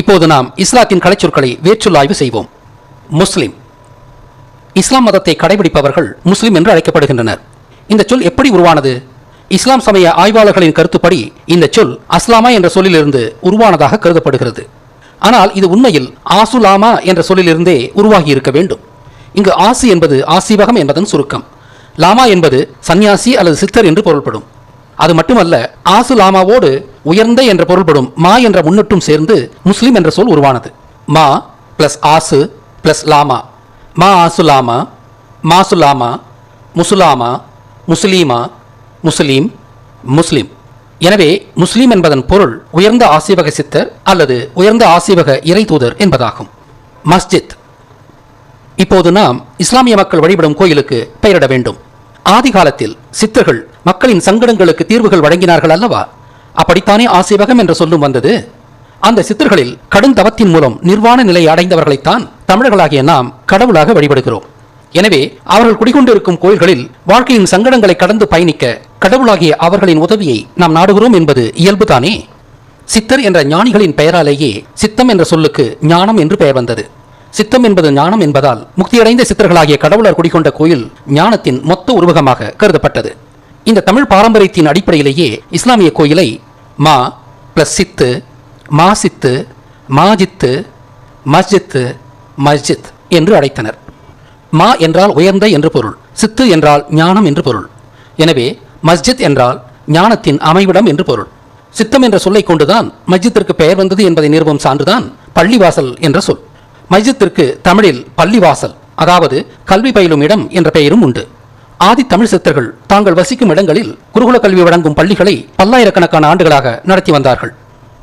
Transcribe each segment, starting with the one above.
இப்போது நாம் இஸ்லாத்தின் கலைச்சொற்களை வேற்றுள்ளாய்வு செய்வோம். முஸ்லிம். இஸ்லாம் மதத்தை கடைபிடிப்பவர்கள் முஸ்லிம் என்று அழைக்கப்படுகின்றனர். இந்த சொல் எப்படி உருவானது? இஸ்லாம் சமய ஆய்வாளர்களின் கருத்துப்படி இந்த சொல் அஸ்லாமா என்ற சொல்லிலிருந்து உருவானதாக கருதப்படுகிறது. ஆனால் இது உண்மையில் ஆசுலாமா என்ற சொல்லிலிருந்தே உருவாகி இருக்க வேண்டும். இங்கு ஆசு என்பது ஆசீவகம் என்பதன் சுருக்கம். லாமா என்பது சந்நியாசி அல்லது சித்தர் என்று பொருள்படும். அது மட்டுமல்ல, ஆசு லாமாவோடு உயர்ந்த என்ற பொருள்படும் மா என்ற முன்னொட்டும் சேர்ந்து முஸ்லிம் என்ற சொல் உருவானது. மா பிளஸ் ஆசு பிளஸ் லாமா. மா ஆசு லாமா, மாசுலாமா, முசுலாமா, முஸ்லீமா, முஸ்லீம், முஸ்லிம். எனவே முஸ்லிம் என்பதன் பொருள் உயர்ந்த ஆசீவக சித்தர் அல்லது உயர்ந்த ஆசீவக இறை தூதர் என்பதாகும். மஸ்ஜித். இப்போது நாம் இஸ்லாமிய மக்கள் வழிபடும் கோயிலுக்கு பெயரிட வேண்டும். ஆதி காலத்தில் சித்தர்கள் மக்களின் சங்கடங்களுக்கு தீர்வுகள் வழங்கினார்கள் அல்லவா? அப்படித்தானே ஆசீவகம் என்ற சொல்லும் வந்தது. அந்த சித்தர்களில் கடும் தவத்தின் மூலம் நிர்வாண நிலை அடைந்தவர்களைத்தான் தமிழர்களாகிய நாம் கடவுளாக வழிபடுகிறோம். எனவே அவர்கள் குடிகொண்டிருக்கும் கோயில்களில் வாழ்க்கையின் சங்கடங்களை கடந்து பயணிக்க கடவுளாகிய அவர்களின் உதவியை நாம் நாடுகிறோம் என்பது இயல்புதானே. சித்தர் என்ற ஞானிகளின் பெயராலேயே சித்தம் என்ற சொல்லுக்கு ஞானம் என்று பெயர் வந்தது. சித்தம் என்பது ஞானம் என்பதால் முக்தியடைந்த சித்தர்களாகிய கடவுளர் குடிகொண்ட கோயில் ஞானத்தின் மொத்த உருவகமாக கருதப்பட்டது. இந்த தமிழ் பாரம்பரியத்தின் அடிப்படையிலேயே இஸ்லாமிய கோயிலை மா பிளஸ் சித்து, மாசித்து, மாஜித்து, மஸ்ஜித்து, மஸ்ஜித் என்று அழைத்தனர். மா என்றால் உயர்ந்த என்று பொருள், சித்து என்றால் ஞானம் என்று பொருள். எனவே மஸ்ஜித் என்றால் ஞானத்தின் அமைவிடம் என்று பொருள். சித்தம் என்ற சொல்லை கொண்டுதான் மஸ்ஜித்திற்கு பெயர் வந்தது என்பதை நிறுவும் சான்றுதான் பள்ளிவாசல் என்ற சொல். மஸ்ஜித்திற்கு தமிழில் பள்ளிவாசல், அதாவது கல்வி பயிலும் இடம் என்ற பெயரும் உண்டு. ஆதி தமிழ் சித்தர்கள் தாங்கள் வசிக்கும் இடங்களில் குருகுல கல்வி வழங்கும் பள்ளிகளை பல்லாயிரக்கணக்கான ஆண்டுகளாக நடத்தி வந்தார்கள்.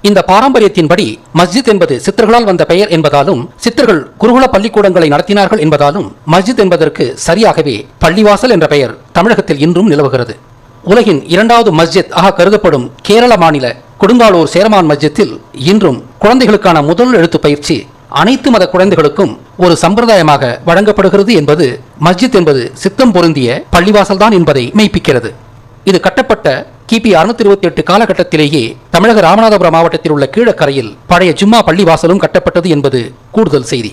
இந்த பாரம்பரியத்தின்படி மஸ்ஜித் என்பது சித்தர்களால் வந்த பெயர் என்பதாலும் சித்தர்கள் குருகுல பள்ளிக்கூடங்களை நடத்தினார்கள் என்பதாலும் மஸ்ஜித் என்பதற்கு சரியாகவே பள்ளிவாசல் என்ற பெயர் தமிழகத்தில் இன்றும் நிலவுகிறது. உலகின் இரண்டாவது மஸ்ஜித் ஆக கருதப்படும் கேரள மாநில கொடுங்காலூர் சேரமான் மஸ்ஜித்தில் இன்றும் குழந்தைகளுக்கான முதல் எழுத்து பயிற்சி அனைத்து மத குழந்தைகளுக்கும் ஒரு சம்பிரதாயமாக வழங்கப்படுகிறது என்பது மஸ்ஜித் என்பது சித்தம் பொருந்திய பள்ளிவாசல் தான் என்பதை மெய்ப்பிக்கிறது. இது கட்டப்பட்ட கிபி 628 காலகட்டத்திலேயே தமிழக ராமநாதபுரம் மாவட்டத்தில் உள்ள கீழக்கரையில் பழைய ஜும்மா பள்ளிவாசலும் கட்டப்பட்டது என்பது கூடுதல் செய்தி.